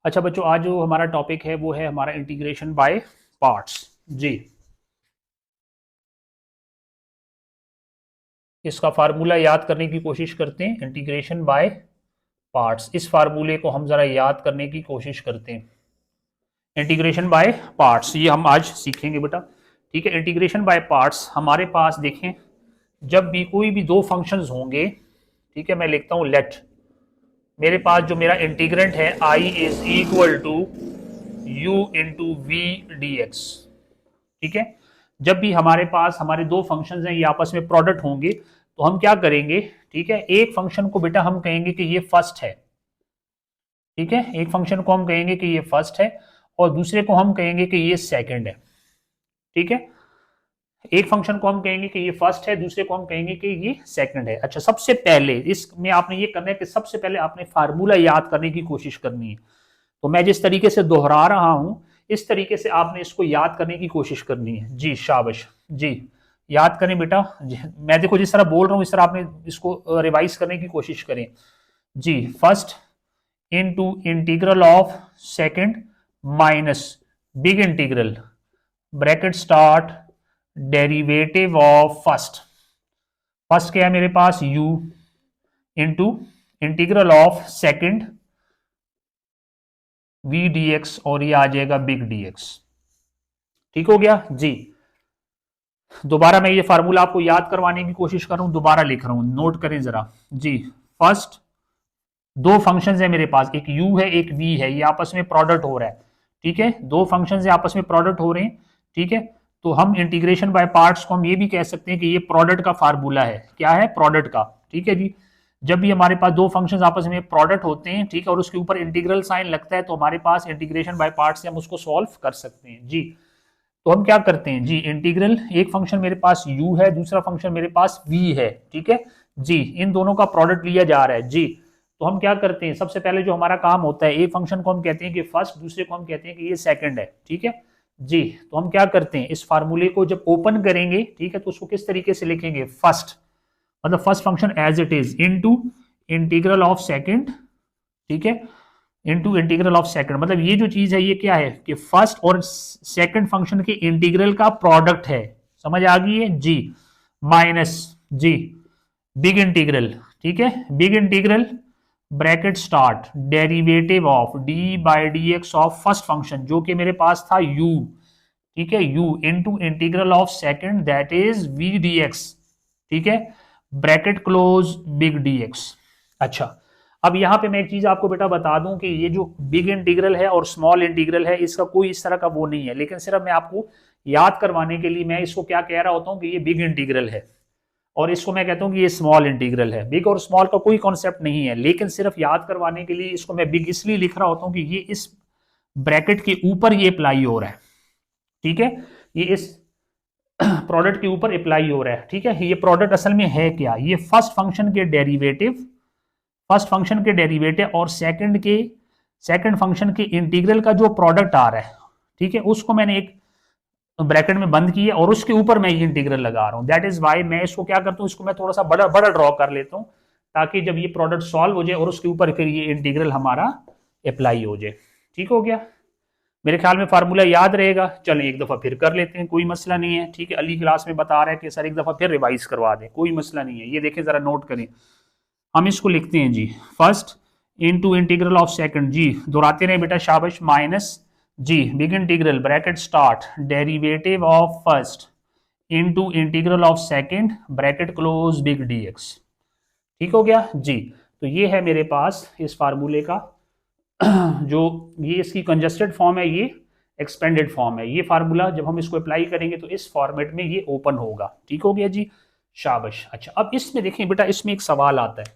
अच्छा बच्चों, आज जो हमारा टॉपिक है वो है हमारा इंटीग्रेशन बाय पार्ट्स। जी, इसका फार्मूला याद करने की कोशिश करते हैं। इंटीग्रेशन बाय पार्ट्स, इस फार्मूले को हम जरा याद करने की कोशिश करते हैं। इंटीग्रेशन बाय पार्ट्स ये हम आज सीखेंगे बेटा। ठीक है, इंटीग्रेशन बाय पार्ट्स हमारे पास देखें, जब भी कोई भी दो फंक्शंस होंगे, ठीक है, मैं लिखता हूं लेट मेरे पास जो मेरा इंटीग्रेंट है I is equal to u into v D x. ठीक है, जब भी हमारे पास हमारे दो फंक्शंस हैं ये आपस में प्रोडक्ट होंगे तो हम क्या करेंगे, ठीक है, एक फंक्शन को बेटा हम कहेंगे कि ये फर्स्ट है। ठीक है, एक फंक्शन को हम कहेंगे कि ये फर्स्ट है और दूसरे को हम कहेंगे कि ये सेकंड है। ठीक है, एक फंक्शन को हम कहेंगे कि ये फर्स्ट है, दूसरे को हम कहेंगे कि ये सेकंड है। अच्छा, सबसे पहले इसमें आपने ये करना है कि सबसे पहले आपने फार्मूला याद करने की कोशिश करनी है। तो मैं जिस तरीके से दोहरा रहा हूं इस तरीके से आपने इसको याद करने की कोशिश करनी है। जी शाबाश जी, याद करें बेटा जी। मैं देखो जिस तरह बोल रहा हूं इस तरह आपने इसको रिवाइज करने की कोशिश करें। जी, first into integral of second minus big integral bracket start derivative of first. First क्या है मेरे पास u into integral of second v D x और ये आ जाएगा बिग डी एक्स। ठीक हो गया जी। दोबारा मैं ये फार्मूला आपको याद करवाने की कोशिश कर रहा हूं, दोबारा लिख रहा हूं, नोट करें जरा। जी, फर्स्ट दो फंक्शंस है मेरे पास, एक u है एक v है, ये आपस में प्रोडक्ट हो रहा है। ठीक है, दो फंक्शंस है आपस में प्रोडक्ट हो रहे हैं। ठीक है, तो हम इंटीग्रेशन बाय पार्ट्स को हम ये भी कह सकते हैं कि ये प्रोडक्ट का फार्मूला है। क्या है? प्रोडक्ट का। ठीक है जी, जब भी हमारे पास दो फंक्शंस आपस में प्रोडक्ट होते हैं, ठीक है, और उसके ऊपर इंटीग्रल साइन लगता है तो हमारे पास इंटीग्रेशन बाय पार्ट्स से हम उसको सॉल्व कर सकते हैं। जी, तो हम क्या करते हैं जी, इंटीग्रल, एक फंक्शन मेरे पास u है, दूसरा फंक्शन मेरे पास v है। ठीक है जी, इन दोनों का प्रोडक्ट लिया जा रहा है। जी, तो हम क्या करते हैं, सबसे पहले जो हमारा काम होता है, एक फंक्शन को हम कहते हैं कि फर्स्ट, दूसरे को हम कहते हैं कि ये सेकंड है। ठीक है जी, तो हम क्या करते हैं, इस फार्मूले को जब ओपन करेंगे, ठीक है, तो उसको किस तरीके से लिखेंगे, फर्स्ट मतलब first function as it is into integral of second. ठीक है, इनटू इंटीग्रल ऑफ सेकंड, मतलब ये जो चीज है ये क्या है कि फर्स्ट और सेकंड फंक्शन के इंटीग्रल का प्रोडक्ट है। समझ आ गई है जी। माइनस जी बिग इंटीग्रल। ठीक है, big integral bracket start derivative of D by D X of first function जो कि मेरे पास था u। ठीक है, u into integral of second that is V D x. ठीक है, bracket close big D X. अच्छा, अब यहां पे मैं एक चीज आपको बेटा बता दूं कि ये जो बिग इंटीग्रल है और स्मॉल इंटीग्रल है इसका कोई इस तरह का वो नहीं है, लेकिन सिर्फ मैं आपको याद करवाने के लिए मैं इसको क्या कह रहा होता हूं कि ये बिग इंटीग्रल है और इसको मैं कहता हूं कि ये स्मॉल इंटीग्रल है। बिग और स्मॉल का कोई कॉन्सेप्ट नहीं है, लेकिन सिर्फ याद करवाने के लिए इसको मैं बिग इसलिए लिख रहा होता हूं कि ये इस ब्रैकेट के ऊपर ये अप्लाई हो रहा है। ठीक है, ये इस प्रोडक्ट के ऊपर अप्लाई हो रहा है। ठीक है, ये प्रोडक्ट असल में है क्या, ये फर्स्ट फंक्शन के डेरिवेटिव, फर्स्ट फंक्शन के डेरिवेटिव और सेकंड फंक्शन के इंटीग्रल का जो प्रोडक्ट आ रहा है, ठीक है, उसको मैंने एक ब्रैकेट में बंद किया और उसके ऊपर मैं ये इंटीग्रल लगा रहा हूं। दैट इज वाई मैं इसको क्या करता हूं, इसको मैं थोड़ा सा बड़ा बड़ा ड्रॉ कर लेता हूं ताकि जब ये प्रोडक्ट सॉल्व हो जाए और उसके ऊपर फिर ये इंटीग्रल हमारा अप्लाई हो जाए। ठीक हो गया, मेरे ख्याल में फार्मूला याद रहेगा। चलें एक दफा फिर कर लेते हैं, कोई मसला नहीं है। ठीक है, अली क्लास में बता रहा है कि सर एक दफा फिर रिवाइज करवा दें, कोई मसला नहीं है। ये देखें जरा, नोट करें, हम इसको लिखते हैं जी, first into integral of second, जी दोहराते रहे बेटा, शाबाश, माइनस जी big integral bracket start derivative of first into integral of second bracket close big D x. ठीक हो गया जी। तो ये है मेरे पास इस फार्मूले का जो ये इसकी कंजस्टेड फॉर्म है, ये एक्सपेंडेड फॉर्म है। ये फार्मूला जब हम इसको अप्लाई करेंगे तो इस फॉर्मेट में ये ओपन होगा। ठीक हो गया जी, शाबाश। अच्छा, अब इसमें देखें बेटा, इसमें एक सवाल आता है,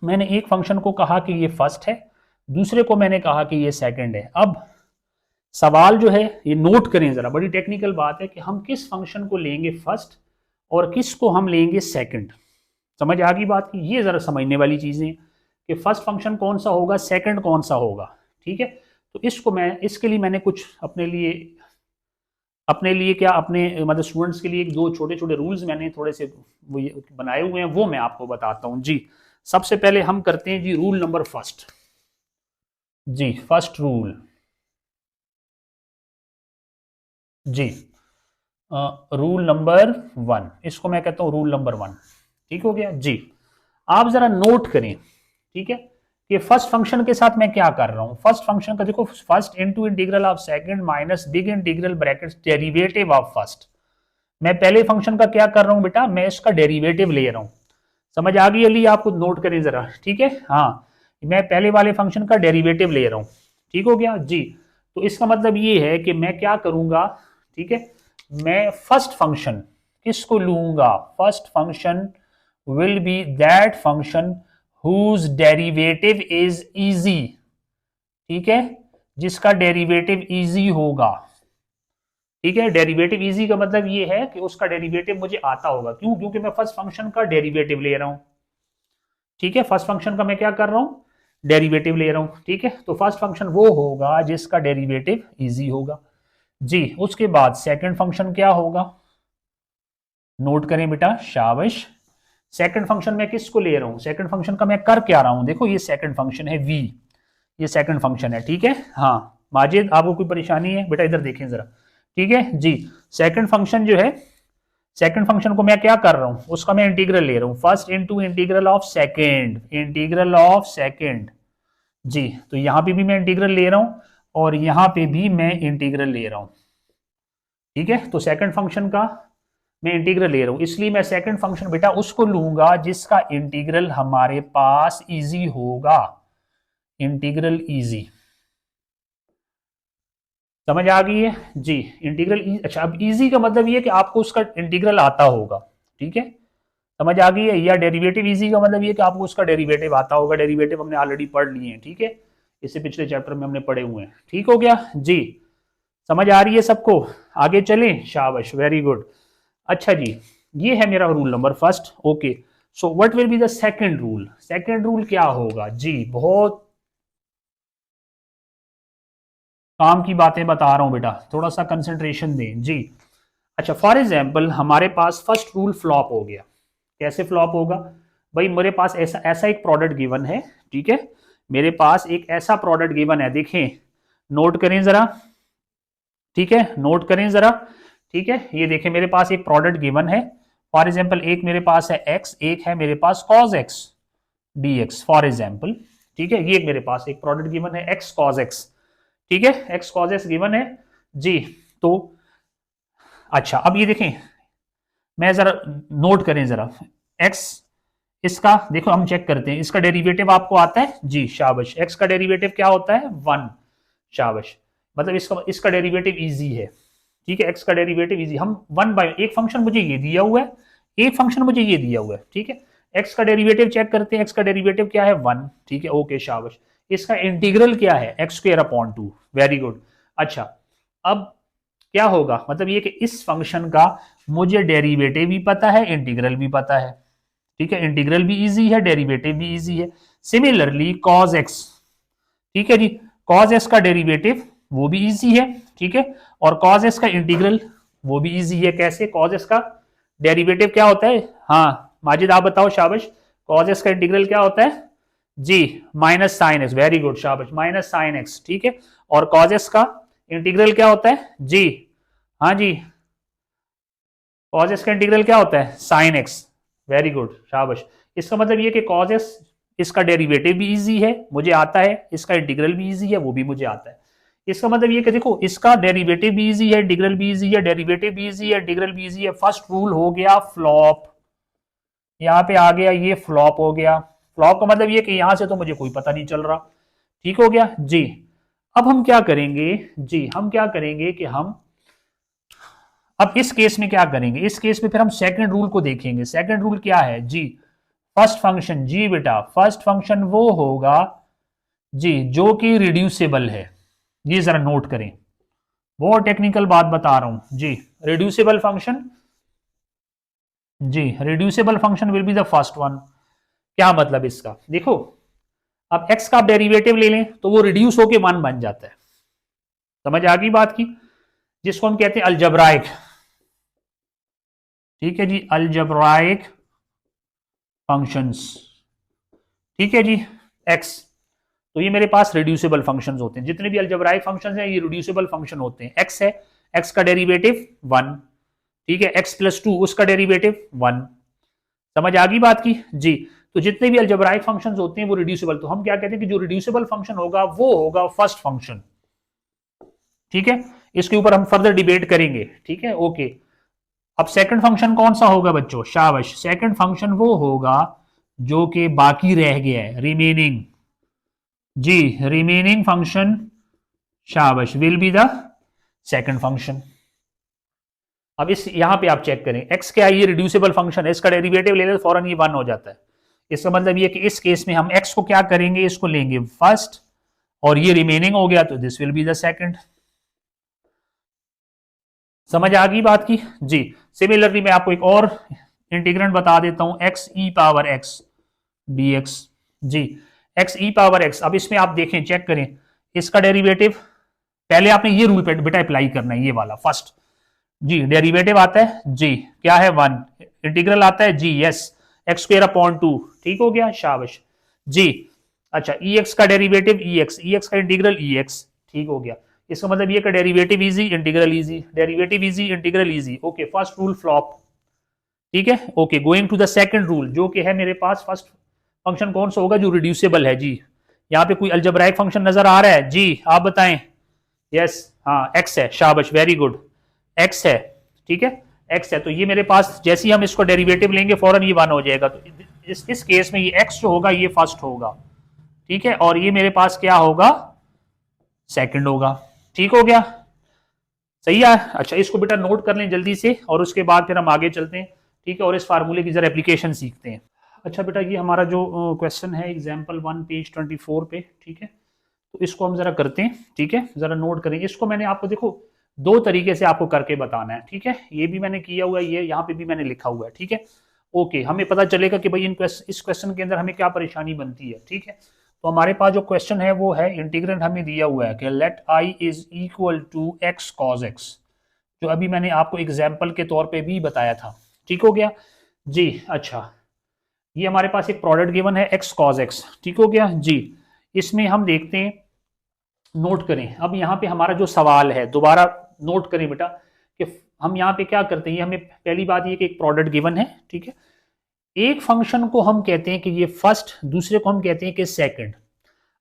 मैंने एक फंक्शन को कहा कि ये फर्स्ट है, दूसरे को मैंने कहा कि ये सेकंड है। अब सवाल जो है ये नोट करें जरा, बड़ी टेक्निकल बात है कि हम किस फंक्शन को लेंगे फर्स्ट और किस को हम लेंगे सेकंड। समझ आ गई बात की, ये जरा समझने वाली चीजें कि फर्स्ट फंक्शन कौन सा होगा, सेकंड कौन सा होगा। ठीक है, तो इसको मैं, इसके लिए मैंने कुछ अपने लिए क्या, अपने मतलब स्टूडेंट्स के लिए एक दो छोटे छोटे रूल्स मैंने थोड़े से वो बनाए हुए हैं, वो मैं आपको बताता हूं जी। सबसे पहले हम करते हैं जी रूल नंबर फर्स्ट। जी फर्स्ट रूल, जी रूल नंबर 1, इसको मैं कहता हूं रूल नंबर 1। ठीक हो गया जी। आप जरा नोट करें, ठीक है, कि फर्स्ट फंक्शन के साथ मैं क्या कर रहा हूं। फर्स्ट फंक्शन का देखो, first into integral of second minus big integral brackets derivative of first. मैं पहले फंक्शन का क्या कर रहा हूं बेटा, मैं इसका डेरिवेटिव ले रहा हूं। समझ आ गई अली, आपको नोट करें जरा, ठीक है। हाँ, मैं पहले वाले फंक्शन का डेरिवेटिव ले रहा हूं। ठीक हो गया जी। तो इसका मतलब ये है कि मैं क्या करूंगा, ठीक है, मैं फर्स्ट फंक्शन किसको लूंगा, first function will be that function whose derivative is easy, ठीक है, जिसका डेरिवेटिव इजी होगा। ठीक है, डेरिवेटिव इजी का मतलब ये है कि उसका डेरिवेटिव मुझे आता होगा। क्यों? क्योंकि मैं फर्स्ट फंक्शन का डेरिवेटिव ले रहा हूं। ठीक है, फर्स्ट फंक्शन का मैं क्या कर रहा हूं, डेरिवेटिव ले रहा हूं। ठीक है, तो फर्स्ट फंक्शन वो होगा जिसका डेरिवेटिव इजी होगा। जी, उसके बाद सेकंड फंक्शन क्या होगा, नोट करें बेटा, शाबाश। सेकंड फंक्शन में किसको ले रहा हूं, सेकंड फंक्शन का मैं कर क्या रहा हूं, देखो ये सेकंड फंक्शन है v, ये सेकंड फंक्शन है। ठीक है, हाँ माजिद आपको कोई परेशानी है बेटा, इधर देखें जरा। ठीक है जी, सेकंड फंक्शन जो है, सेकंड फंक्शन को मैं क्या कर रहा हूं, उसका मैं इंटीग्रल ले रहा हूं, first into integral of second, integral of second. जी, तो यहां पे भी मैं इंटीग्रल ले रहा हूं और यहां पे भी मैं इंटीग्रल ले रहा हूं। ठीक है, तो सेकंड फंक्शन का मैं इंटीग्रल ले रहा हूं, इसलिए मैं सेकंड फंक्शन बेटा उसको लूंगा जिसका इंटीग्रल हमारे पास इजी होगा, इंटीग्रल इजी। समझ आ गई है जी, इंटीग्रल अच्छा, अब इजी का मतलब ये कि आपको उसका इंटीग्रल आता होगा। ठीक है, समझ आ गई है, या डेरिवेटिव इजी का मतलब ये कि आपको उसका डेरिवेटिव आता होगा। डेरिवेटिव हमने ऑलरेडी पढ़ लिए हैं, ठीक है, इससे पिछले चैप्टर में हमने पढ़े हुए हैं। ठीक हो गया जी, समझ आ रही है सबको, आगे चलें, शाबाश, वेरी गुड। अच्छा जी, ये है मेरा rule number first. Okay, so what will be the second rule, second rule क्या होगा जी, बहुत काम की बातें बता रहा हूं बेटा, थोड़ा सा कंसंट्रेशन दें जी। अच्छा, फॉर एग्जाम्पल हमारे पास फर्स्ट रूल फ्लॉप हो गया। कैसे फ्लॉप होगा भाई, मेरे पास ऐसा ऐसा एक प्रोडक्ट गिवन है। ठीक है, मेरे पास एक ऐसा प्रोडक्ट गिवन है, देखें, नोट करें जरा। ठीक है, नोट करें जरा। ठीक है, ये देखें, मेरे पास एक प्रोडक्ट गिवन है। फॉर एग्जाम्पल एक मेरे पास है एक्स, एक है मेरे पास cos x d x, for example. ठीक है, ये मेरे पास एक प्रोडक्ट गिवन है एक्स कॉज एक्स। ठीक है, एक्स कॉज एक्स गिवन है जी। तो अच्छा, अब ये देखें, मैं जरा नोट करें जरा, एक्स, इसका देखो हम चेक करते हैं, इसका डेरिवेटिव आपको आता है जी, शाबाश। एक्स का डेरिवेटिव क्या होता है, 1, शाबाश। मतलब इसका इसका डेरिवेटिव इजी है। ठीक है, एक्स का डेरिवेटिव इजी, हम वन बाय एक फंक्शन मुझे ये दिया हुआ है, एक फंक्शन मुझे ये दिया हुआ है। ठीक है, एक्स का डेरिवेटिव चेक करते हैं, एक्स का डेरिवेटिव क्या है, 1। ठीक है, ओके, शाबाश। इसका इंटीग्रल क्या है, x square upon 2, very good. अच्छा, अब क्या होगा, मतलब ये कि इस फंक्शन का मुझे डेरिवेटिव भी पता है, इंटीग्रल भी पता है। ठीक है, इंटीग्रल भी इजी है, डेरिवेटिव भी इजी है। सिमिलरली कॉज एक्स, ठीक है जी, कॉज एक्स का डेरिवेटिव वो भी इजी है। ठीक है, और कॉज एक्स का इंटीग्रल वो भी इजी है। कैसे, कॉज एक्स का डेरिवेटिव क्या होता है, हाँ माजिद आप बताओ, शाबाश। कॉज एक्स का इंटीग्रल क्या होता है जी, minus sine x, very good, शाबाश, माइनस साइन एक्स। ठीक है, और कॉज एक्स का इंटीग्रल क्या होता है जी, हाँ जी, कॉज एक्स का इंटीग्रल क्या होता है, साइन एक्स, वेरी गुड, शाबाश। इसका मतलब ये कि कॉज एक्स, इसका डेरिवेटिव भी इजी है, मुझे आता है, इसका इंटीग्रल भी इजी है, वो भी मुझे आता है। इसका मतलब ये कि देखो, इसका डेरिवेटिव भी इजी है, इंटीग्रल भी इजी है, डेरिवेटिव भी इजी है, इंटीग्रल भी इजी है। फर्स्ट रूल हो गया फ्लॉप, यहाँ पे आ गया, ये फ्लॉप हो गया। फ्लॉप का मतलब ये कि यहां से तो मुझे कोई पता नहीं चल रहा। ठीक हो गया जी। अब हम क्या करेंगे जी, हम क्या करेंगे कि हम अब इस केस में क्या करेंगे, इस केस में फिर हम सेकंड रूल को देखेंगे। सेकंड रूल क्या है जी, फर्स्ट फंक्शन, जी बेटा, फर्स्ट फंक्शन वो होगा जी जो कि रिड्यूसिबल है। ये जरा नोट करें, बहुत टेक्निकल बात बता रहा हूं जी। रिड्यूसिबल फंक्शन, जी reducible function will be the first one. क्या मतलब इसका, देखो, अब एक्स का आप डेरिवेटिव ले लें तो वो रिड्यूस होके 1 बन जाता है। समझ आ गई बात की, जिसको हम कहते हैं अलजबराइक। ठीक है जी, अलजबराइक फंक्शंस। ठीक है जी, एक्स, तो ये मेरे पास रिड्यूसिबल फंक्शंस होते हैं, जितने भी अलजेब्राइक फंक्शंस हैं ये रिड्यूसिबल फंक्शन होते हैं। एक्स है, एक्स का डेरिवेटिव 1, ठीक है, एक्स प्लस 2 उसका डेरिवेटिव 1। समझ आ गई बात की जी। तो जितने भी अलजेब्राइक फंक्शंस होते हैं वो रिड्यूसिबल, तो हम क्या कहते हैं कि जो रिड्यूसिबल फंक्शन होगा वो होगा फर्स्ट फंक्शन, ठीक है। इसके ऊपर हम फर्दर डिबेट करेंगे, ठीक है, ओके। अब सेकंड फंक्शन कौन सा होगा बच्चों? शाबाश, सेकंड फंक्शन वो होगा जो कि बाकी रह गया है, रिमेनिंग, जी, रिमेनिंग फंक्शन, शाबाश, will be the second function. अब इस यहां पे आप चेक करें, एक्स क्या है, ये रिड्यूसिबल फंक्शन है, इसका डेरिवेटिव ले ले फौरन ये 1 हो जाता है। इसका मतलब ये कि इस केस में हम एक्स को क्या करेंगे, इसको लेंगे फर्स्ट, और ये रिमेनिंग हो गया तो this will be the second. समझ आ गई बात की जी। सिमिलरली मैं आपको एक और इंटीग्रेंट बता देता हूं, एक्स ई पावर एक्स डी एक्स, जी, एक्स ई पावर एक्स। अब इसमें आप देखें, चेक करें, इसका डेरिवेटिव, पहले आपने ये रूल बेटा अप्लाई करना है, ये वाला फर्स्ट, जी, डेरिवेटिव आता है जी, क्या है 1, इंटीग्रल आता है जी, यस, एक्स स्क्वायर अपॉन 2, ठीक हो गया, शाबाश जी। अच्छा, ई एक्स का डेरिवेटिव ई एक्स का इंटीग्रल ई एक्स, ठीक हो गया। इसका मतलब ये का derivative easy, integral easy, derivative easy, integral easy, okay, first rule flop, ठीक है, okay. Going to the second rule, जो कि है मेरे पास फर्स्ट फंक्शन कौन सा होगा, जो रिड्यूसिबल है जी। यहाँ पे कोई अलजेब्राइक फंक्शन नजर आ रहा है जी, आप बताएं, यस, हाँ, एक्स है, शाबाश, वेरी गुड, एक्स है, ठीक है, एक्स है। तो ये मेरे पास जैसे ही हम इसको डेरिवेटिव लेंगे फौरन ये 1 हो जाएगा, तो इस केस में ये एक्स जो होगा ये फर्स्ट होगा, ठीक है, और ये मेरे पास क्या होगा, सेकंड होगा, ठीक हो गया, सही है। अच्छा, इसको बेटा नोट कर लें जल्दी से, और उसके बाद फिर हम आगे चलते हैं, ठीक है, और इस फार्मूले की जरा एप्लीकेशन सीखते हैं। अच्छा बेटा, ये हमारा जो क्वेश्चन है एग्जाम्पल 1 पेज 24 पे, ठीक है, तो इसको हम जरा करते हैं, ठीक है, जरा नोट करें इसको। मैंने आपको देखो 2 तरीके से आपको करके बताना है, ठीक है, ये भी मैंने किया हुआ है, ये यहाँ पे भी मैंने लिखा हुआ है, ठीक है, ओके। हमें पता चलेगा कि भाई इस क्वेश्चन के अंदर हमें क्या परेशानी बनती है, ठीक है। तो हमारे पास जो क्वेश्चन है वो है, इंटीग्रेंट हमें दिया हुआ है कि let I is equal to X cos X, जो अभी मैंने आपको एग्जाम्पल के तौर पे भी बताया था, ठीक हो गया जी। अच्छा, ये हमारे पास एक प्रोडक्ट गिवन है एक्स कॉज एक्स, ठीक हो गया जी। इसमें हम देखते हैं, नोट करें, अब यहाँ पे हमारा जो सवाल है, दोबारा नोट करें बेटा, कि हम यहाँ पे क्या करते हैं, हमें पहली बात ये कि एक प्रोडक्ट गिवन है, ठीक है, एक फंक्शन को हम कहते हैं कि ये फर्स्ट, दूसरे को हम कहते हैं कि सेकंड।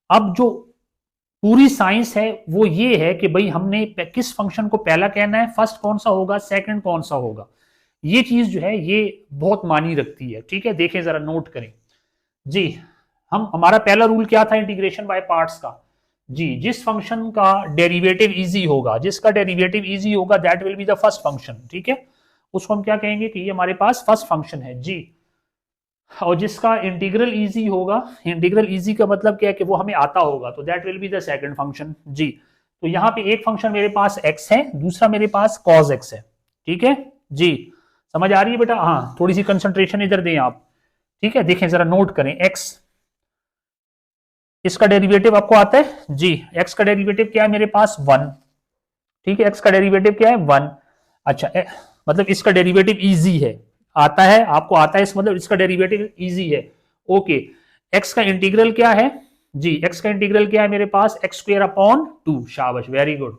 अब जो पूरी साइंस है वो ये है कि भाई हमने किस फंक्शन को पहला कहना है, फर्स्ट कौन सा होगा, सेकंड कौन सा होगा, ये चीज जो है ये बहुत मानी रखती है, ठीक है। देखें जरा, नोट करें जी। हम हमारा पहला रूल क्या था इंटीग्रेशन बाय पार्ट्स का जी, जिस फंक्शन का डेरिवेटिव इजी होगा, जिसका डेरिवेटिव इजी होगा that will be the first function, ठीक है, उसको हम क्या कहेंगे कि ये हमारे पास फर्स्ट फंक्शन है जी। और जिसका इंटीग्रल इजी होगा, इंटीग्रल इजी का मतलब क्या है कि वो हमें आता होगा, तो that will be the second function जी। तो यहाँ पे एक फंक्शन मेरे पास x है, दूसरा मेरे पास cos x है, ठीक है जी। समझ आ रही है बेटा? हाँ, थोड़ी सी कंसंट्रेशन इधर दें आप, ठीक है। देखें जरा, नोट करें, x, इसका डेरिवेटिव आपको आता है जी, x का डेरिवेटिव क्या है मेरे पास 1, ठीक है, x का डेरिवेटिव क्या है 1। अच्छा, मतलब इसका डेरिवेटिव इजी है, आता है, आपको आता है, इस मतलब इसका डेरिवेटिव इजी है, ओके। x का इंटीग्रल क्या है जी, x का इंटीग्रल क्या है मेरे पास, एक्स स्क्वायर अपॉन 2, शाबाश, वेरी गुड।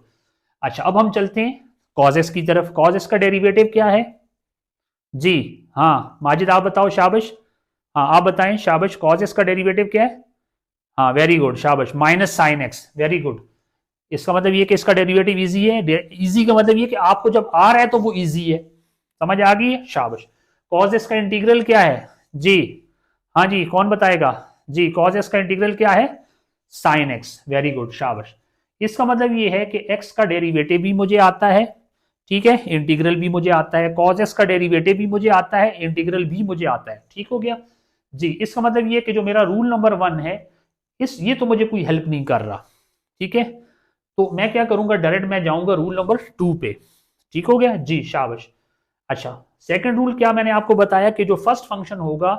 अच्छा, अब हम चलते हैं cos x की तरफ। cos x का डेरिवेटिव क्या है जी, हाँ माजिद आप बताओ, शाबाश, हाँ आप बताएं, शाबाश, cos x का डेरिवेटिव क्या है, हाँ वेरी गुड, शाबाश, minus sine x, very good. इसका मतलब ये कि इसका डेरिवेटिव इजी है, इजी का मतलब ये कि आपको जब आ रहा है तो वो इजी है, समझ आ गई है, शाबाश। cos x का इंटीग्रल क्या है जी, हाँ जी, कौन बताएगा जी, cos x का इंटीग्रल क्या है, साइन एक्स, वेरी गुड, शाबाश। इसका मतलब ये है कि x का डेरिवेटिव भी मुझे आता है, ठीक है, इंटीग्रल भी मुझे आता है, cos x का डेरिवेटिव भी मुझे आता है, इंटीग्रल भी मुझे आता है, ठीक हो गया जी। इसका मतलब ये कि जो मेरा रूल नंबर 1 है, ये तो मुझे कोई हेल्प नहीं कर रहा, ठीक है। तो मैं क्या करूंगा, डायरेक्ट मैं जाऊंगा रूल नंबर 2 पे, ठीक हो गया जी, शाबाश। अच्छा, सेकंड रूल क्या मैंने आपको बताया कि जो फर्स्ट फंक्शन होगा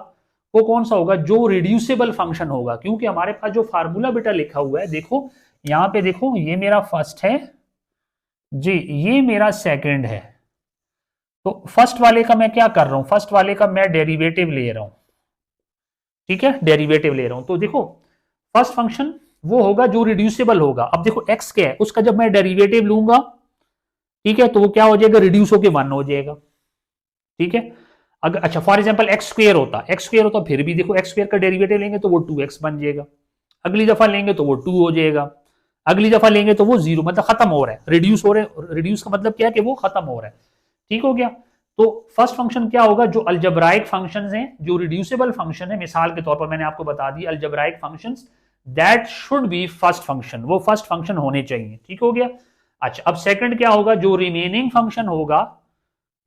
वो कौन सा होगा, जो रिड्यूसिबल फंक्शन होगा, क्योंकि हमारे पास जो फार्मूला बेटा लिखा हुआ है, देखो यहां पे देखो, ये मेरा फर्स्ट है जी, ये मेरा सेकंड है। तो फर्स्ट वाले का मैं क्या कर रहा हूं, फर्स्ट वाले का मैं डेरिवेटिव ले रहा हूं, ठीक है, डेरिवेटिव ले रहा हूं। तो देखो फर्स्ट फंक्शन वो होगा जो रिड्यूसिबल होगा। अब देखो x क्या है, उसका जब मैं डेरिवेटिव लूंगा, ठीक है, तो वो क्या हो जाएगा, रिड्यूस होके 1 हो जाएगा। ठीक है, अगर अच्छा फॉर एग्जांपल x स्क्वायर होता फिर भी देखो x स्क्वायर का डेरिवेटिव लेंगे तो वो 2x बन जाएगा, अगली दफा लेंगे तो वो 2 हो जाएगा, अगली दफा लेंगे तो वो 0, मतलब खत्म हो रहा है, रिड्यूस हो रहे हैं। रिड्यूस का मतलब क्या है कि वो खत्म हो रहा है। ठीक हो गया। तो फर्स्ट फंक्शन क्या होगा, जो अल्जेब्राइक फंक्शंस हैं, जो रिड्यूसिबल फंक्शन है, मिसाल के तौर पर मैंने आपको बता दी algebraic functions, that should be first function, वो फर्स्ट फंक्शन होने चाहिए। ठीक हो गया। अच्छा, अब सेकंड क्या होगा, जो रिमेनिंग फंक्शन होगा,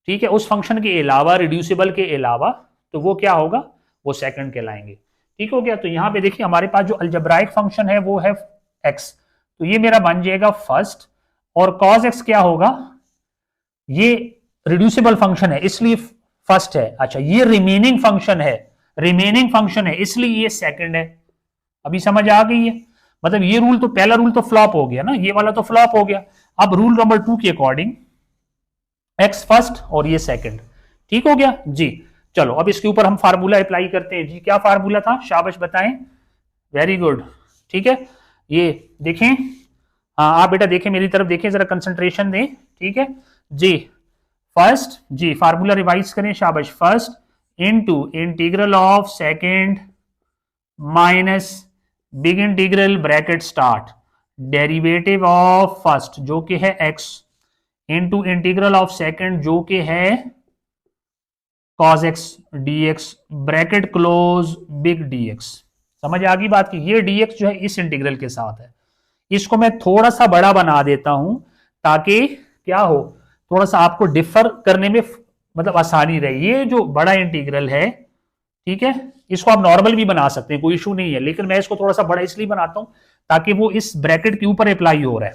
ठीक है, उस फंक्शन के अलावा, रिड्यूसिबल के अलावा, तो वो क्या होगा, वो सेकंड कहलाएंगे। ठीक हो गया। तो यहां पे देखिए हमारे पास जो अल्जेब्राइक फंक्शन है वो है एक्स, तो ये मेरा बन जाएगा फर्स्ट, और कॉस एक्स क्या होगा, ये रिड्यूसिबल फंक्शन है इसलिए फर्स्ट है। अच्छा, ये रिमेनिंग फंक्शन है इसलिए ये सेकंड है। अभी समझ आ गई है, मतलब ये रूल तो, पहला रूल तो फ्लॉप हो गया ना, ये वाला तो फ्लॉप हो गया। अब रूल नंबर 2 के अकॉर्डिंग एक्स फर्स्ट और ये सेकंड। ठीक हो गया जी। चलो अब इसके ऊपर हम फार्मूला अप्लाई करते हैं जी। क्या फार्मूला था, शाबाश बताएं। Very good. ठीक है, ये देखें, हाँ आप बेटा देखें, मेरी तरफ देखें, जरा कंसंट्रेशन दें। ठीक है जी। फर्स्ट जी, फार्मूला रिवाइज करें, शाबाश। First into integral of second minus big integral bracket start derivative of first जो कि है x, into integral of second जो कि है cos x dx bracket close big dx। समझ आ गई बात की, ये dx जो है इस इंटीग्रल के साथ है, इसको मैं थोड़ा सा बड़ा बना देता हूं ताकि क्या हो, थोड़ा सा आपको डिफर करने में मतलब आसानी रहे। ये जो बड़ा इंटीग्रल है, ठीक है, इसको आप नॉर्मल भी बना सकते हैं, कोई इशू नहीं है, लेकिन मैं इसको थोड़ा सा बड़ा इसलिए बनाता हूं ताकि वो इस ब्रैकेट के ऊपर अप्लाई हो रहा है।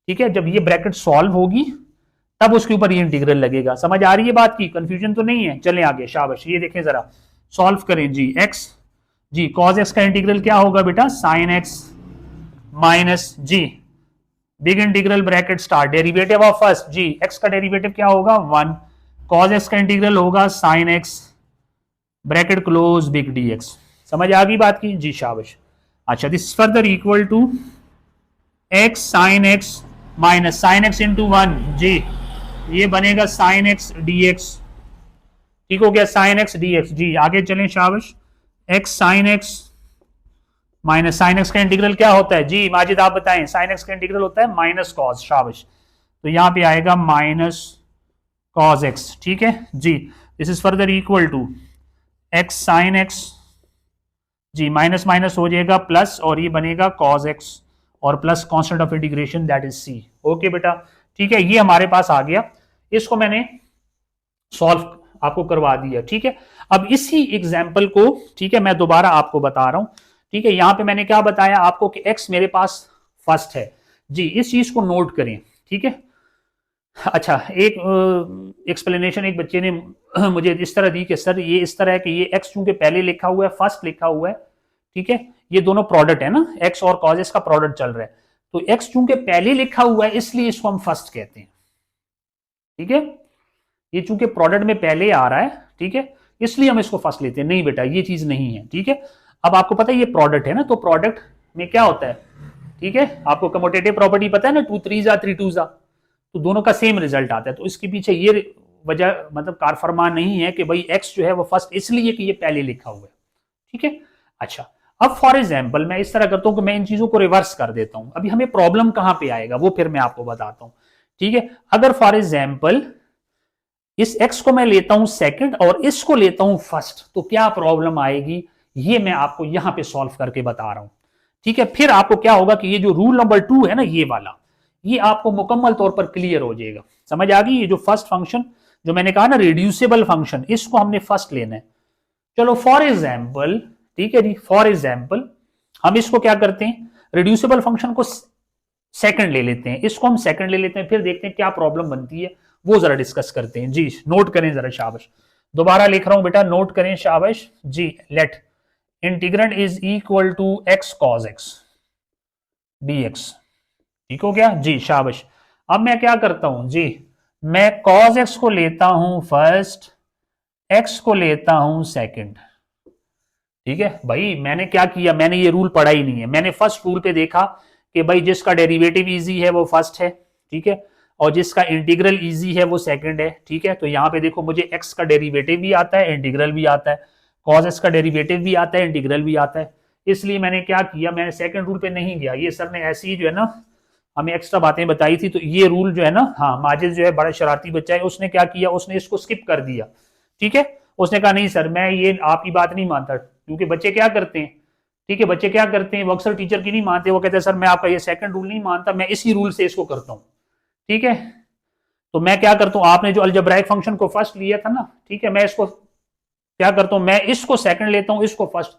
ठीक है, जब ये ब्रैकेट सॉल्व होगी तब उसके ऊपर ये इंटीग्रल लगेगा। समझ आ रही है बात की, कंफ्यूजन तो नहीं है। चलें आगे, शाबाश। ये देखें जरा, सॉल्व करें जी। एक्स जी, कॉस एक्स का इंटीग्रल क्या होगा बेटा, साइन एक्स माइनस जी big integral bracket start derivative of first जी, एक्स का डेरिवेटिव क्या होगा 1, कॉस एक्स का इंटीग्रल होगा sine X bracket close big D X. समझ आ गई बात की जी, शाबाश। अच्छा, this further equal to x sine X minus sine X into 1 जी, ये बनेगा साइन एक्स डी एक्स। ठीक हो गया, साइन एक्स डी एक्स जी। आगे चलें, शाबाश। X sine X minus sine x का इंटीग्रल क्या होता है जी, माजिद आप बताएं। साइन एक्स का इंटीग्रल होता है माइनस कॉस, शाबाश। तो यहां पे आएगा माइनस कॉस एक्स। ठीक है जी, this is further equal to x sine x जी, माइनस माइनस हो जाएगा प्लस, और ये बनेगा कॉस एक्स और plus constant of integration that is c. Okay बेटा, ठीक है, ये हमारे पास आ गया, इसको मैंने सॉल्व आपको करवा दिया। ठीक है, अब इसी एग्जाम्पल को, ठीक है, मैं दोबारा आपको बता रहा हूं। ठीक है, यहां पे मैंने क्या बताया आपको कि x मेरे पास फर्स्ट है जी, इस चीज को नोट करें। ठीक है, अच्छा, एक एक्सप्लेनेशन एक बच्चे ने मुझे इस तरह दी कि सर ये इस तरह है कि ये x चूंकि पहले लिखा हुआ है, फर्स्ट लिखा हुआ है, ठीक है, ये दोनों प्रोडक्ट है ना, x और cos का प्रोडक्ट चल रहा है, तो x चूंकि पहले लिखा हुआ है इसलिए इसको हम फर्स्ट कहते हैं। ठीक है, ये चूंकि प्रोडक्ट में पहले आ रहा है, ठीक है, इसलिए हम इसको फर्स्ट लेते हैं। नहीं बेटा, ये चीज नहीं है। ठीक है, अब आपको पता है ये प्रोडक्ट है ना, तो प्रोडक्ट में क्या होता है, ठीक है, आपको कमोटेटिव प्रॉपर्टी पता है ना, 2 3 3 2, तो दोनों का सेम रिजल्ट आता है। तो इसके पीछे ये वजह, मतलब कार फरमान नहीं है कि भाई एक्स जो है वो फर्स्ट इसलिए कि ये पहले लिखा हुआ है। ठीक है, अच्छा, अब फॉर एग्जाम्पल मैं इस तरह करता हूं कि मैं इन चीजों को रिवर्स कर देता हूं। अभी हमें प्रॉब्लम कहां पे आएगा वो फिर मैं आपको बताता हूं। ठीक है, अगर फॉर एग्जाम्पल इस x को मैं लेता हूं सेकंड और इसको लेता हूं फर्स्ट, तो क्या प्रॉब्लम आएगी, ये मैं आपको यहां पे सॉल्व करके बता रहा हूं। ठीक है, फिर आपको क्या होगा कि ये जो रूल नंबर 2 है ना, ये वाला, ये आपको मुकम्मल तौर पर क्लियर हो जाएगा। समझ आ गई, ये जो फर्स्ट फंक्शन जो मैंने कहा ना, रिड्यूसिबल फंक्शन, इसको हमने फर्स्ट लेना है। चलो फॉर एग्जाम्पल, ठीक है जी, फॉर एग्जाम्पल हम इसको क्या करते हैं, रिड्यूसिबल फंक्शन को सेकंड ले लेते हैं, इसको हम सेकंड ले लेते हैं, फिर देखते हैं क्या प्रॉब्लम बनती है, वो जरा डिस्कस करते हैं जी। नोट करें जरा, शाबाश। दोबारा लिख रहा हूं बेटा, नोट करें, शाबाश जी। Let integrand is equal to x cos x dx। ठीक हो गया जी, शाबाश। अब मैं क्या करता हूं जी, मैं cos x को लेता हूं फर्स्ट, x को लेता हूं सेकंड। ठीक है भाई, मैंने क्या किया, मैंने ये रूल पढ़ा ही नहीं है, मैंने फर्स्ट रूल पे देखा कि भाई जिसका डेरिवेटिव इजी है वो फर्स्ट है, ठीक है, और जिसका इंटीग्रल इजी है वो सेकंड है, ठीक है। तो यहाँ पे देखो मुझे एक्स का डेरिवेटिव भी आता है, इंटीग्रल भी आता है, कॉस एक्स का डेरिवेटिव भी आता है, इंटीग्रल भी आता है। इसलिए मैंने क्या किया, मैंने सेकंड रूल पे नहीं गया, ये सर ने ऐसी ही जो है ना हमें एक्स्ट्रा बातें बताई थी, तो ये रूल जो है ना, हाँ माजिद जो है बड़ा शरारती बच्चा है, उसने क्या किया, उसने इसको स्किप कर दिया, ठीक है। उसने कहा नहीं सर मैं ये आपकी बात नहीं मानता, क्योंकि बच्चे क्या करते हैं, ठीक है, बच्चे क्या करते हैं, वो अक्सर टीचर की नहीं मानते, वो कहते हैं सर मैं आपका ये सेकंड रूल नहीं मानता, मैं इसी रूल से इसको करता हूँ, ठीक है। तो मैं क्या करता हूँ, आपने जो अलजेब्राइक फंक्शन को फर्स्ट लिया था ना, ठीक है, मैं इसको क्या करता हूँ, मैं इसको सेकंड लेता हूँ, इसको फर्स्ट,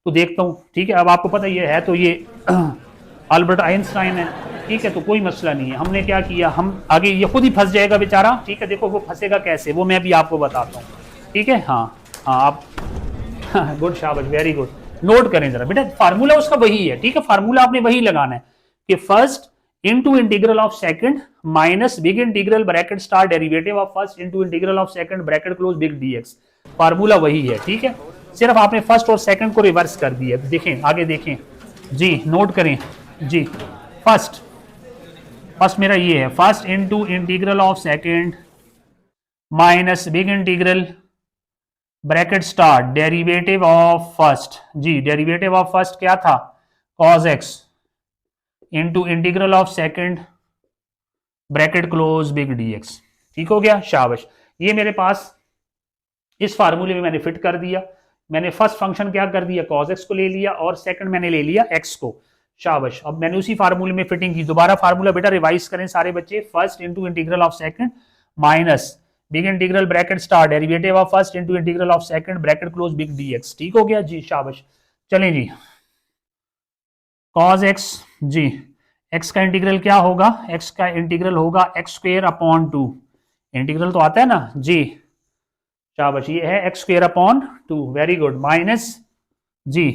तो देखता हूँ, ठीक है। अब आपको पता ये है तो ये अल्बर्ट आइंस्टाइन है, ठीक है, तो कोई मसला नहीं है। हमने क्या किया, हम आगे ये खुद ही फंस जाएगा बेचारा, ठीक है, देखो वो फंसेगा कैसे वो मैं भी आपको बताता हूँ, ठीक है। हाँ हाँ आप गुड शाबाश वेरी गुड, नोट करें जरा बेटा, फार्मूला उसका वही है, ठीक है, फार्मूला आपने वही लगाना है कि first into integral of second minus big integral bracket star derivative of first into integral of second bracket close big D X, formula वही है, ठीक है। सिर्फ आपने फर्स्ट और सेकंड को रिवर्स कर दिया, देखें आगे देखें जी, नोट करें जी, फर्स्ट फर्स्ट मेरा ये है, first into integral of second minus big integral bracket start derivative of first, जी डेरिवेटिव ऑफ फर्स्ट क्या था, cos x into integral of second bracket close big dx, ठीक हो गया, शाबाश। ये मेरे पास इस फार्मूले में मैंने फिट कर दिया, मैंने फर्स्ट फंक्शन क्या कर दिया, cos x को ले लिया और सेकंड मैंने ले लिया x को, शाबाश। अब मैंने उसी फार्मूले में फिटिंग की, दोबारा फार्मूला बेटा रिवाइज करें सारे बच्चे, first into integral of second minus big integral bracket star derivative of first into integral of second bracket close big dx, ठीक हो गया जी, शाबाश। चलें जी, cos x जी, x का इंटीग्रल क्या होगा, x का इंटीग्रल होगा x square upon two, integral तो आता है ना जी, शाबाश, ये है x square upon two, very good, minus जी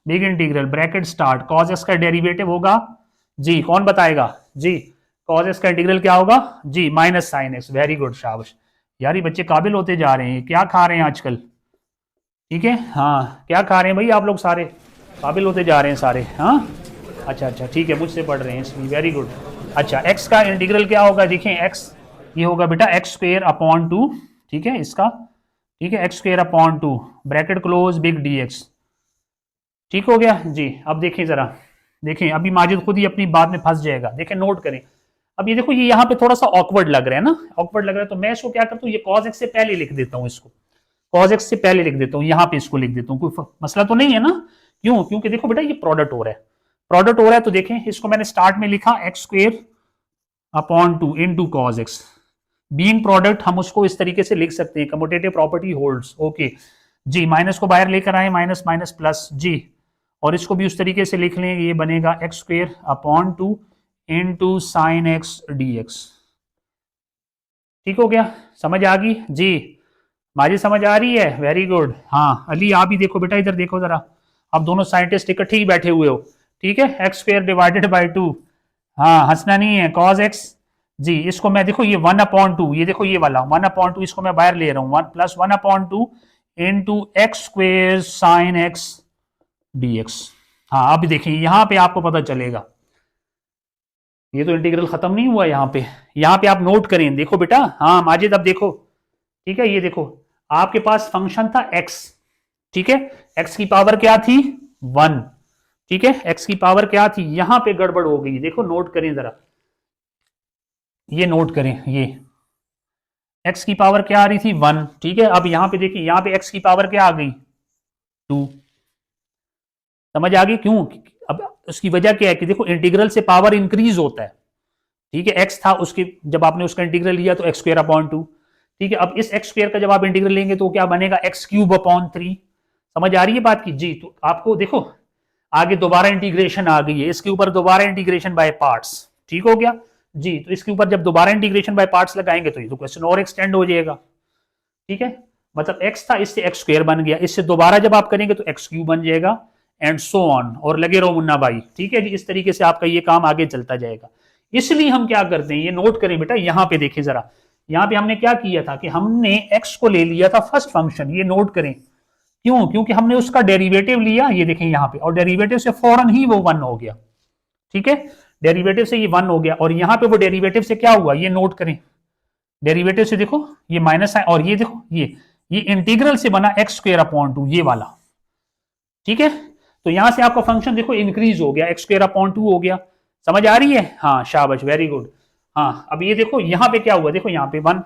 big integral bracket start cos x का डेरिवेटिव होगा जी, कौन बताएगा जी, cos x का इंटीग्रल क्या होगा जी, minus sine x, very good, शाबाश। यार ये बच्चे काबिल होते जा रहे हैं, क्या खा रहे हैं आजकल, ठीक है, हाँ क्या खा रहे हैं भाई आप लोग, सारे काबिल होते जा रहे हैं सारे, हाँ अच्छा अच्छा ठीक है, मुझसे पढ़ रहे हैं इसलिए, वेरी गुड। अच्छा x का इंटीग्रल क्या होगा, देखें x ये होगा बेटा एक्स स्क्वेयर अपॉन टू, ठीक है इसका, ठीक है x square upon two bracket close big dx, ठीक हो गया जी। अब देखें जरा, देखें अभी माजिद खुद ही अपनी बात में फंस जाएगा, देखें नोट करें। अब ये देखो ये यहाँ पे थोड़ा सा ऑकवर्ड लग रहा है ना, ऑकवर्ड लग रहा है, तो मैं इसको क्या करता हूँ, ये cos x से पहले लिख देता हूँ, इसको cos x से पहले लिख देता हूँ, यहाँ पे इसको लिख देता हूँ, कोई मसला तो नहीं है ना, क्यों, क्योंकि देखो बेटा ये प्रोडक्ट हो रहा है, प्रोडक्ट हो रहा है, तो देखें इसको मैंने स्टार्ट में लिखा x square upon two into cos x, being product हम उसको इस तरीके से लिख सकते हैं, कम्यूटेटिव प्रॉपर्टी होल्ड्स, ओके जी, माइनस को बाहर लेकर आए, माइनस माइनस प्लस जी, और इसको भी उस तरीके से लिख लें, ये बनेगा x square upon two into sine X d x, ठीक हो गया, समझ आ गई जी, माजी समझ आ रही है, वेरी गुड। हाँ अली आप ही देखो बेटा, इधर देखो जरा, आप दोनों साइंटिस्ट इकट्ठे ही बैठे हुए हो, ठीक है, x square divided by two, हाँ हंसना नहीं है, कॉस एक्स जी, इसको मैं देखो ये वन अपॉन टू, ये देखो ये वाला वन अपॉन टू, इसको मैं बाहर ले रहा हूँ, one plus one upon two into x square sine X d x. हाँ अब देखिए यहाँ पे आपको पता चलेगा, ये तो इंटीग्रल खत्म नहीं हुआ, यहाँ पे आप नोट करें, देखो बेटा, हाँ माजिद अब देखो, ठीक है, ये देखो आपके पास फंक्शन था x, ठीक है, x की पावर क्या थी 1, ठीक है, x की पावर क्या थी, यहां पे गड़बड़ हो गई, देखो नोट करें जरा, ये नोट करें, ये x की पावर क्या आ रही थी 1, ठीक है, अब यहां पे देखिए, यहां पे x की पावर क्या आ गई 2, समझ आ गई क्यों, अब उसकी वजह क्या है कि देखो इंटीग्रल से पावर इंक्रीज होता है, ठीक है, x था उसके, जब आपने उसका इंटीग्रल लिया तो एक्स स्क्वायर अपॉन टू, ठीक है, अब इस एक्स स्क्वायर का जब आप इंटीग्रल लेंगे तो क्या बनेगा एक्स क्यूब अपॉन 3, समझ आ रही है बात की जी। तो आपको देखो आगे दोबारा इंटीग्रेशन आ गई है, इसके ऊपर दोबारा इंटीग्रेशन बाय पार्ट्स, ठीक हो गया जी, तो इसके ऊपर जब दोबारा इंटीग्रेशन बाय पार्ट्स लगाएंगे तो ये तो क्वेश्चन और एक्सटेंड हो जाएगा, ठीक है, मतलब एक्स था इससे एक्स स्क्वायर बन गया, इससे दोबारा जब आप करेंगे तो एक्स क्यूब बन जाएगा एंड सो ऑन, और लगे रहो मुन्ना भाई, ठीक है जी, इस तरीके से आपका ये काम आगे चलता जाएगा। इसलिए हम क्या करते हैं, ये नोट करें बेटा, यहां पे देखें जरा, यहाँ पे हमने क्या किया था कि हमने x को ले लिया था फर्स्ट फंक्शन, ये नोट करें, क्यों? क्योंकि हमने उसका डेरिवेटिव लिया, ये देखें यहाँ पे, और डेरिवेटिव से फौरन ही वो 1 हो गया। ठीक है, डेरिवेटिव से ये 1 हो गया, और यहाँ पे वो डेरिवेटिव से क्या हुआ ये नोट करें। डेरिवेटिव से देखो ये माइनस है, और ये देखो ये इंटीग्रल से बना एक्स स्क्वायर अपॉन 2 ये वाला। ठीक है, तो यहां से आपका फंक्शन देखो इंक्रीज हो गया, एक्स स्क्वायर अपॉन 2 हो गया। समझ आ रही है? हाँ शाबाश, वेरी गुड। हाँ अब ये देखो यहाँ पे क्या हुआ, देखो यहाँ पे 1।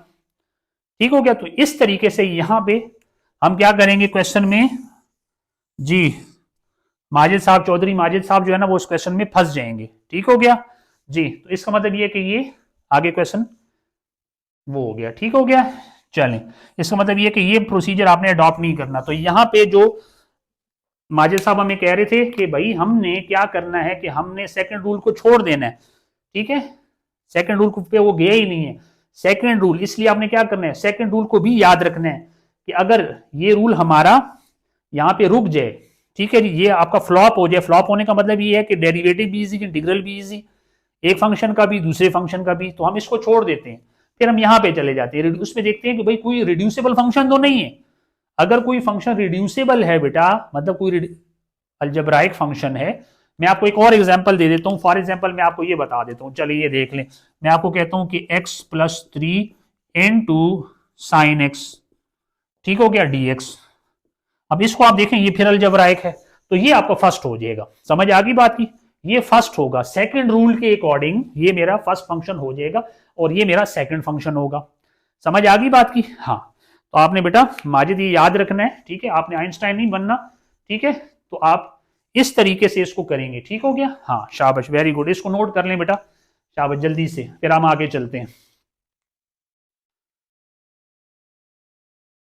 ठीक हो गया। तो इस तरीके से यहाँ पे हम क्या करेंगे क्वेश्चन में जी, माजिद साहब, चौधरी माजिद साहब जो है ना वो इस क्वेश्चन में फंस जाएंगे। ठीक हो गया जी। तो इसका मतलब ये कि ये आगे क्वेश्चन वो हो गया। ठीक हो गया, चलें। इसका मतलब ये कि ये प्रोसीजर आपने अडॉप्ट नहीं करना। तो यहाँ पे जो माजिद साहब हमें कह रहे थे कि भाई हमने क्या करना है कि हमने सेकंड रूल को छोड़ देना है। ठीक है, सेकंड रूल पे वो गया ही नहीं है। सेकंड रूल इसलिए आपने क्या करना है, सेकंड रूल को भी याद रखना है कि अगर ये रूल हमारा यहाँ पे रुक जाए, ठीक है जी, ये आपका फ्लॉप हो जाए। फ्लॉप होने का मतलब ये है कि डेरिवेटिव भी इजी, इंटीग्रल भी इजी, एक फंक्शन का भी दूसरे फंक्शन का भी, तो हम इसको छोड़ देते हैं। फिर हम यहाँ पे चले जाते हैं, उसमें देखते हैं कि भाई कोई रिड्यूसिबल फंक्शन तो नहीं है। अगर कोई फंक्शन रिड्यूसिबल है बेटा, मतलब कोई अलजेब्राइक फंक्शन है। मैं आपको एक और एग्जांपल दे देता हूं। फॉर एग्जांपल मैं आपको ये बता देता हूं, चलिए ये देख लें। मैं आपको कहता हूं कि x plus 3 into sine x, ठीक हो गया, dx। अब इसको आप देखें ये फिर अलजेब्राइक है, तो ये आपको फर्स्ट हो जाएगा। समझ आ गई बात की? ये फर्स्ट होगा सेकंड रूल के अकॉर्डिंग, ये मेरा फर्स्ट फंक्शन हो जाएगा और ये मेरा सेकंड फंक्शन होगा। समझ आ गई बात की? हाँ, तो आपने बेटा माजिद ये याद रखना है, ठीक है, आपने आइंस्टाइन नहीं बनना। ठीक है, तो आप इस तरीके से इसको करेंगे। ठीक हो गया? हाँ शाबाश, वेरी गुड, इसको नोट कर लें बेटा, शाबाश, जल्दी से, फिर हम आगे चलते हैं।